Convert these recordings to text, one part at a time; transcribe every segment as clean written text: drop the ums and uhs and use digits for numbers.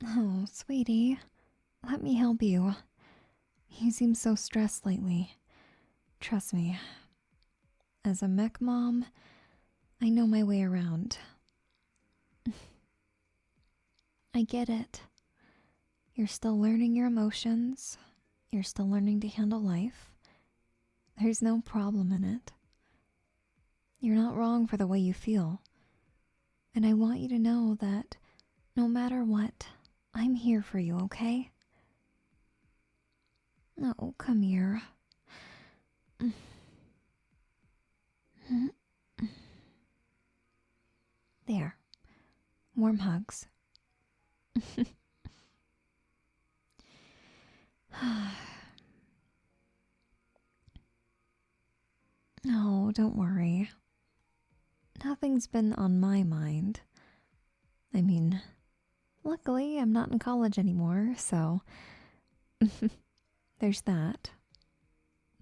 Oh, sweetie, let me help you. You seem so stressed lately. Trust me, as a mech mom, I know my way around. I get it. You're still learning your emotions. You're still learning to handle life. There's no problem in it. You're not wrong for the way you feel. And I want you to know that no matter what, I'm here for you, okay? Oh, come here. There. Warm hugs. Oh, don't worry. Nothing's been on my mind. I mean, luckily I'm not in college anymore, so there's that.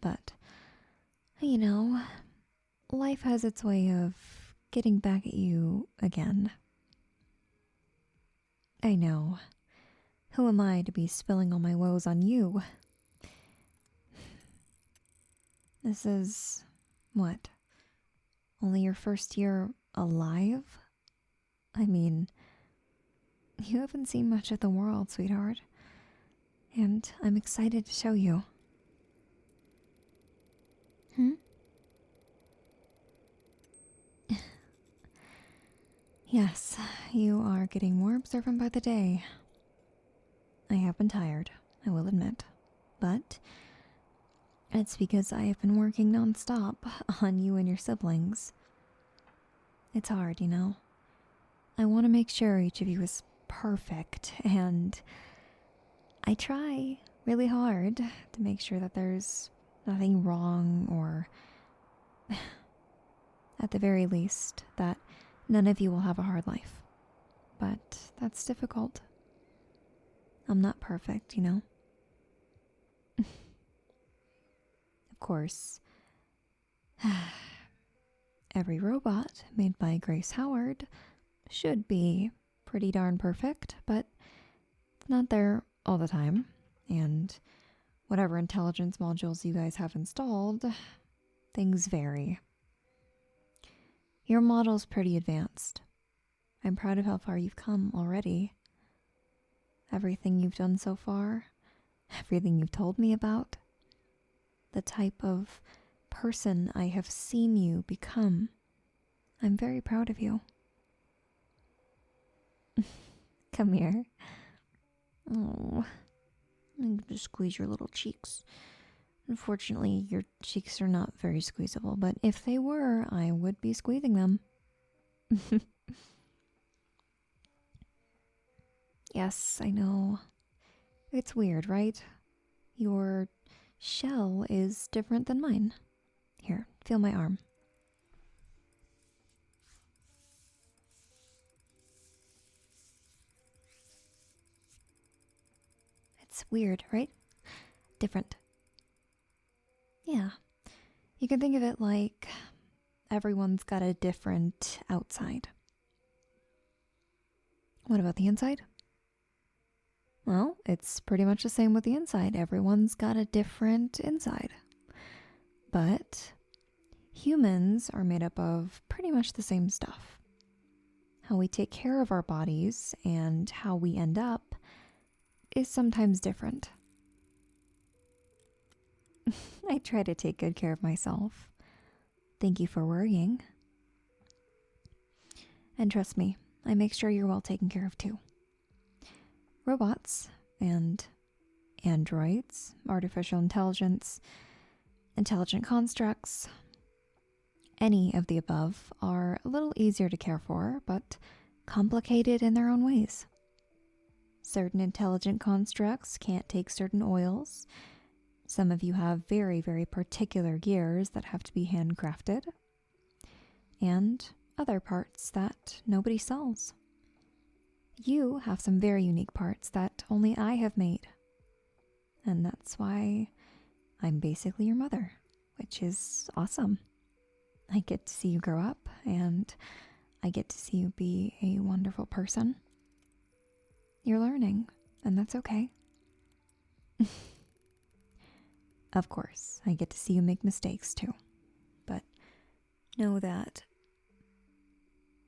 But, you know, life has its way of getting back at you again. I know. Who am I to be spilling all my woes on you? This is, what, only your first year alive? I mean, you haven't seen much of the world, sweetheart. And I'm excited to show you. Yes, you are getting more observant by the day. I have been tired, I will admit. But it's because I have been working nonstop on you and your siblings. It's hard, you know. I want to make sure each of you is perfect, and I try really hard to make sure that there's nothing wrong, or at the very least, that none of you will have a hard life. But that's difficult. I'm not perfect, you know. Of course, every robot made by Grace Howard should be pretty darn perfect, but it's not there all the time. And whatever intelligence modules you guys have installed, things vary. Your model's pretty advanced. I'm proud of how far you've come already. Everything you've done so far, everything you've told me about, the type of person I have seen you become. I'm very proud of you. Come here. Oh, I just squeeze your little cheeks. Unfortunately, your cheeks are not very squeezable, but if they were, I would be squeezing them. Yes, I know. It's weird, right? Your shell is different than mine. Here, feel my arm. It's weird, right? Different. Yeah. You can think of it like everyone's got a different outside. What about the inside? Well, it's pretty much the same with the inside. Everyone's got a different inside. But humans are made up of pretty much the same stuff. How we take care of our bodies and how we end up is sometimes different. I try to take good care of myself. Thank you for worrying. And trust me, I make sure you're well taken care of too. Robots and androids, artificial intelligence, intelligent constructs, any of the above are a little easier to care for, but complicated in their own ways. Certain intelligent constructs can't take certain oils. Some of you have very, very particular gears that have to be handcrafted, and other parts that nobody sells. You have some very unique parts that only I have made, and that's why I'm basically your mother, which is awesome. I get to see you grow up, and I get to see you be a wonderful person. You're learning, and that's okay. Of course, I get to see you make mistakes too. But know that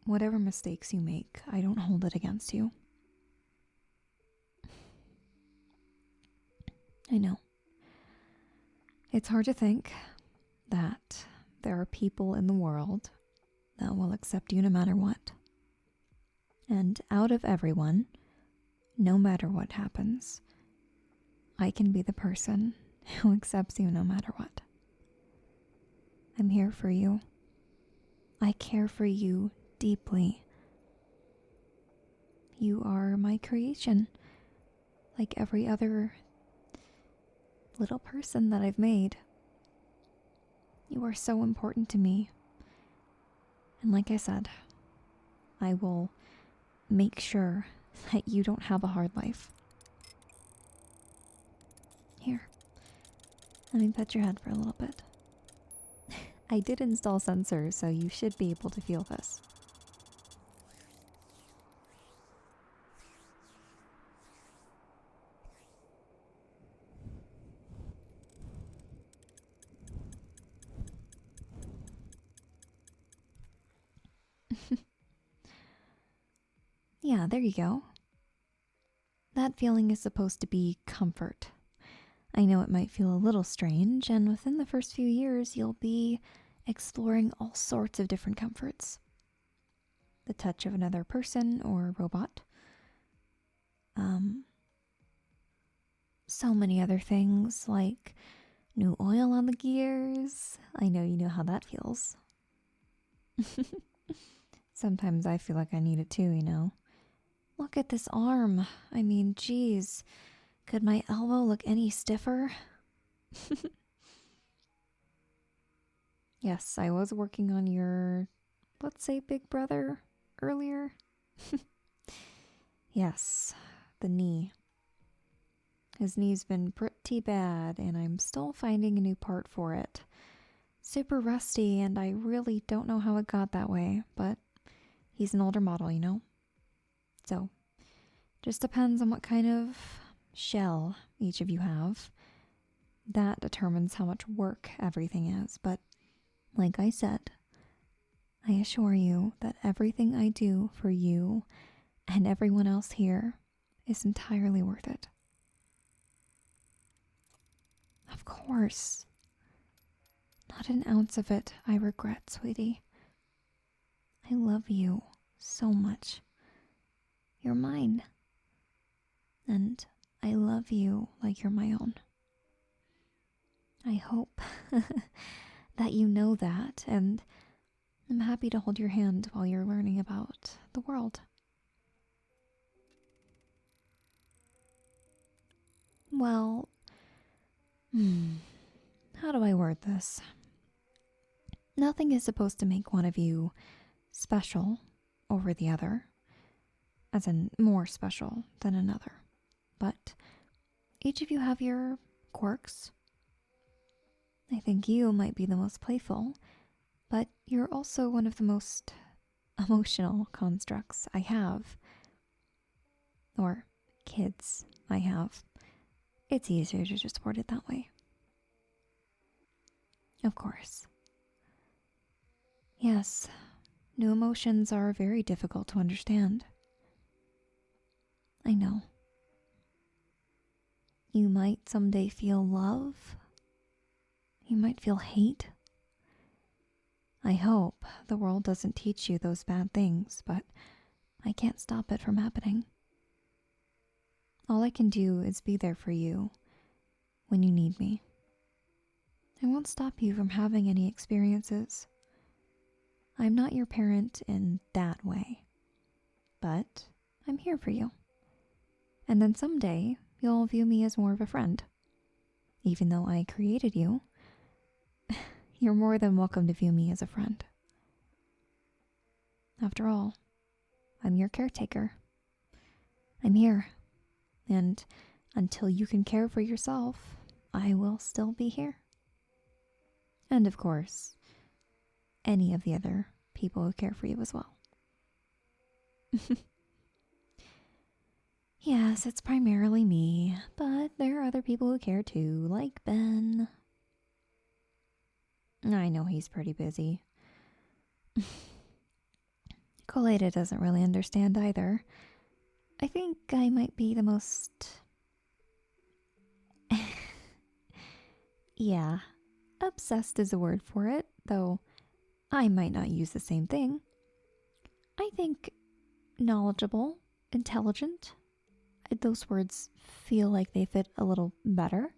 whatever mistakes you make, I don't hold it against you. I know. It's hard to think that there are people in the world that will accept you no matter what. And out of everyone, no matter what happens, I can be the person who accepts you no matter what. I'm here for you. I care for you deeply. You are my creation, like every other little person that I've made. You are so important to me. And like I said, I will make sure that you don't have a hard life. Here, let me pet your head for a little bit. I did install sensors, so you should be able to feel this. Yeah, there you go. That feeling is supposed to be comfort. I know it might feel a little strange, and within the first few years, you'll be exploring all sorts of different comforts. The touch of another person or robot. So many other things, like new oil on the gears. I know you know how that feels. Sometimes I feel like I need it too, you know. Look at this arm. I mean, geez. Could my elbow look any stiffer? Yes, I was working on your, let's say, big brother earlier. Yes, the knee. His knee's been pretty bad, and I'm still finding a new part for it. Super rusty, and I really don't know how it got that way, but he's an older model, you know? So, just depends on what kind of shell each of you have. That determines how much work everything is, but like I said, I assure you that everything I do for you and everyone else here is entirely worth it. Of course. Not an ounce of it I regret, sweetie. I love you so much. You're mine. And I love you like you're my own. I hope that you know that, and I'm happy to hold your hand while you're learning about the world. Well, how do I word this? Nothing is supposed to make one of you special over the other, as in more special than another. But each of you have your quirks. I think you might be the most playful, but you're also one of the most emotional constructs I have. Or kids I have. It's easier to just word it that way. Of course. Yes, new emotions are very difficult to understand. I know. You might someday feel love. You might feel hate. I hope the world doesn't teach you those bad things, but I can't stop it from happening. All I can do is be there for you when you need me. I won't stop you from having any experiences. I'm not your parent in that way, but I'm here for you. And then someday, you'll view me as more of a friend. Even though I created you, you're more than welcome to view me as a friend. After all, I'm your caretaker. I'm here. And until you can care for yourself, I will still be here. And of course, any of the other people who care for you as well. Yes, it's primarily me, but there are other people who care too, like Ben. I know he's pretty busy. Colada doesn't really understand either. I think I might be the most... yeah, obsessed is a word for it, though I might not use the same thing. I think knowledgeable, intelligent, those words feel like they fit a little better.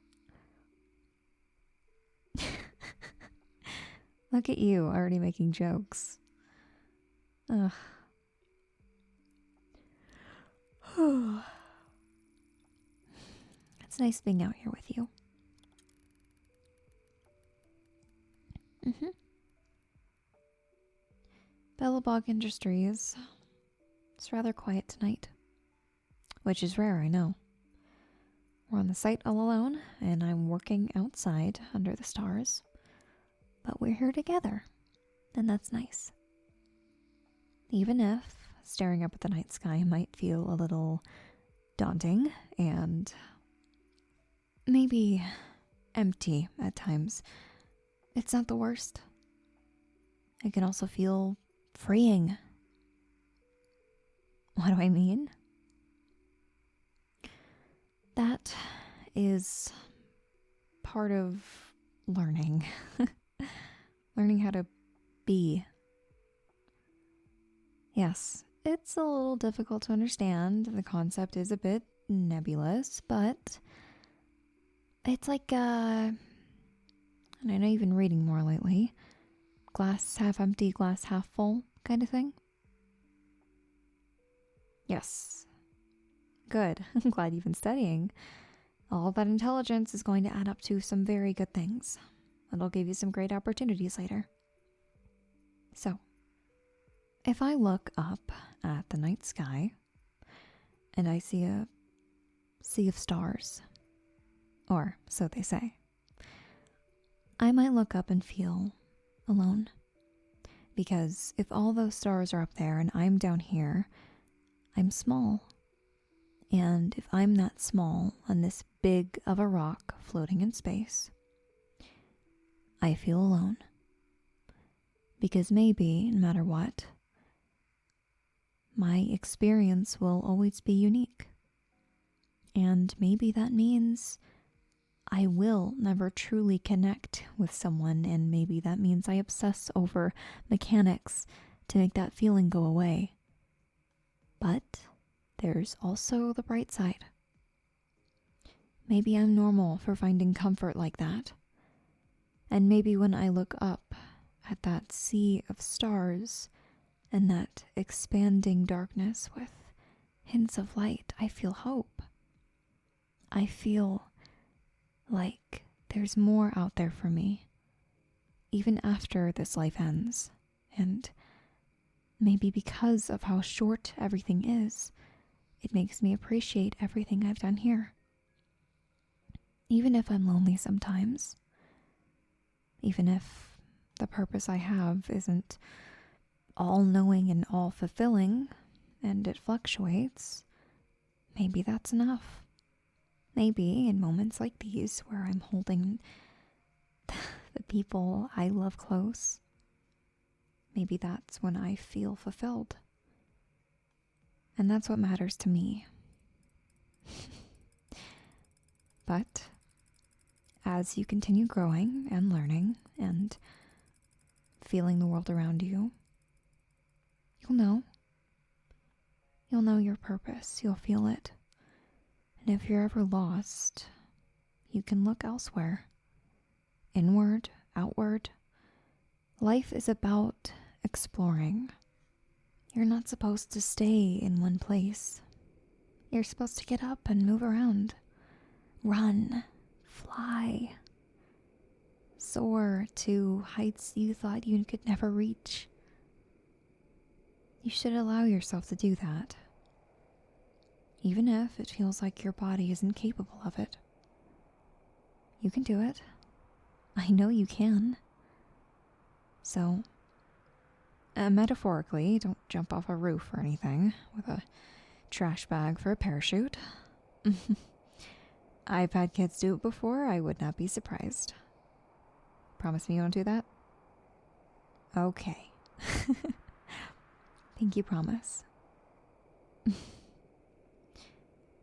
Look at you, already making jokes. Ugh. It's nice being out here with you. Belobog Industries. It's rather quiet tonight. Which is rare, I know. We're on the site all alone, and I'm working outside under the stars. But we're here together, and that's nice. Even if staring up at the night sky might feel a little daunting and maybe empty at times, it's not the worst. It can also feel freeing. What do I mean? That is part of learning. Learning how to be. Yes, it's a little difficult to understand. The concept is a bit nebulous, but it's like, and I know you've been reading more lately, glass half empty, glass half full kind of thing. Yes. Good. I'm glad you've been studying. All that intelligence is going to add up to some very good things. It'll give you some great opportunities later. So, if I look up at the night sky and I see a sea of stars, or so they say, I might look up and feel alone. Because if all those stars are up there and I'm down here, I'm small. And if I'm that small on this big of a rock floating in space, I feel alone. Because maybe, no matter what, my experience will always be unique. And maybe that means I will never truly connect with someone, and maybe that means I obsess over mechanics to make that feeling go away. But there's also the bright side. Maybe I'm normal for finding comfort like that. And maybe when I look up at that sea of stars and that expanding darkness with hints of light, I feel hope. I feel like there's more out there for me, even after this life ends. And maybe because of how short everything is, it makes me appreciate everything I've done here. Even if I'm lonely sometimes, even if the purpose I have isn't all-knowing and all-fulfilling, and it fluctuates, maybe that's enough. Maybe in moments like these where I'm holding the people I love close, maybe that's when I feel fulfilled. And that's what matters to me. But as you continue growing and learning and feeling the world around you, you'll know. You'll know your purpose. You'll feel it. And if you're ever lost, you can look elsewhere. Inward, outward. Life is about exploring. You're not supposed to stay in one place. You're supposed to get up and move around. Run, fly, soar to heights you thought you could never reach. You should allow yourself to do that, even if it feels like your body isn't capable of it. You can do it. I know you can. So, metaphorically, don't jump off a roof or anything with a trash bag for a parachute. I've had kids do it before. I would not be surprised. Promise me you won't do that? Okay. Pinky promise.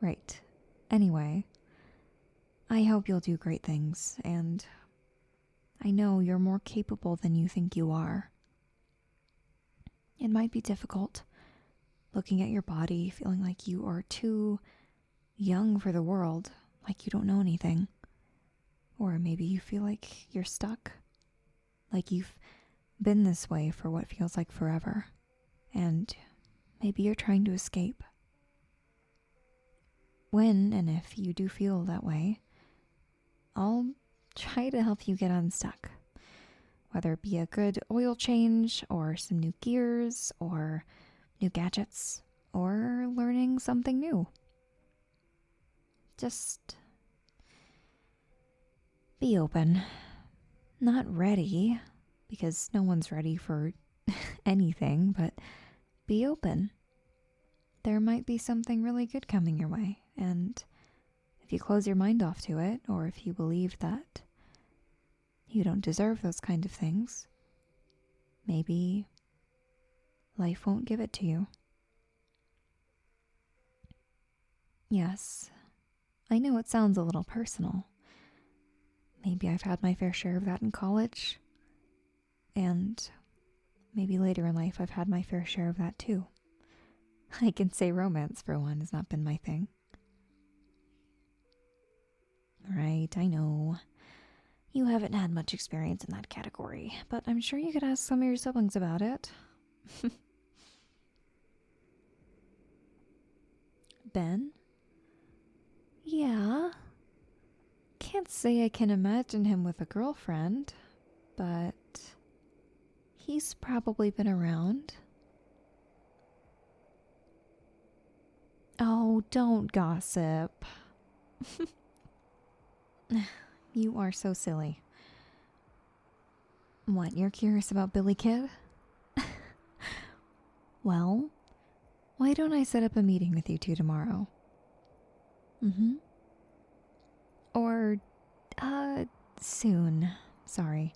Right. Anyway, I hope you'll do great things, and I know you're more capable than you think you are. It might be difficult looking at your body, feeling like you are too young for the world, like you don't know anything. Or maybe you feel like you're stuck, like you've been this way for what feels like forever, and maybe you're trying to escape. When and if you do feel that way, I'll try to help you get unstuck. Whether it be a good oil change, or some new gears, or new gadgets, or learning something new. Just be open. Not ready, because no one's ready for anything, but be open. There might be something really good coming your way, and if you close your mind off to it, or if you believe that you don't deserve those kind of things, maybe life won't give it to you. Yes, I know it sounds a little personal. Maybe I've had my fair share of that in college, and maybe later in life I've had my fair share of that too. I can say romance, for one, has not been my thing. Right, I know. You haven't had much experience in that category, but I'm sure you could ask some of your siblings about it. Ben? Yeah. Can't say I can imagine him with a girlfriend, but he's probably been around. Oh, don't gossip. You are so silly. What, you're curious about Billy Kid? Well, why don't I set up a meeting with you two tomorrow? Or, soon. Sorry.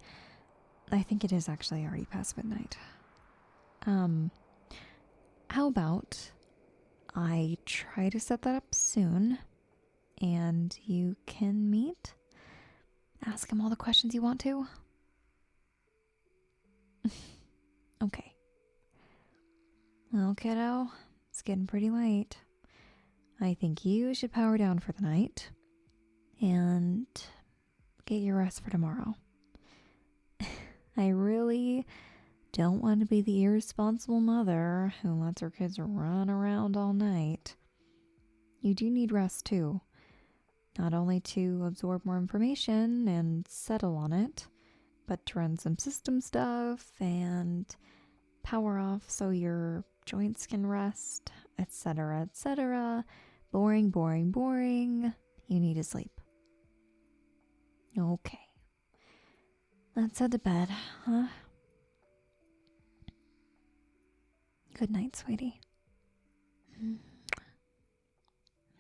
I think it is actually already past midnight. How about I try to set that up soon, and you can meet? Ask him all the questions you want to? Okay. Well, kiddo, it's getting pretty late. I think you should power down for the night and get your rest for tomorrow. I really don't want to be the irresponsible mother who lets her kids run around all night. You do need rest too. Not only to absorb more information and settle on it, but to run some system stuff and power off so your joints can rest, etc., etc. Boring, boring, boring. You need to sleep. Okay. Let's head to bed, huh? Good night, sweetie.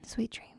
Sweet dreams.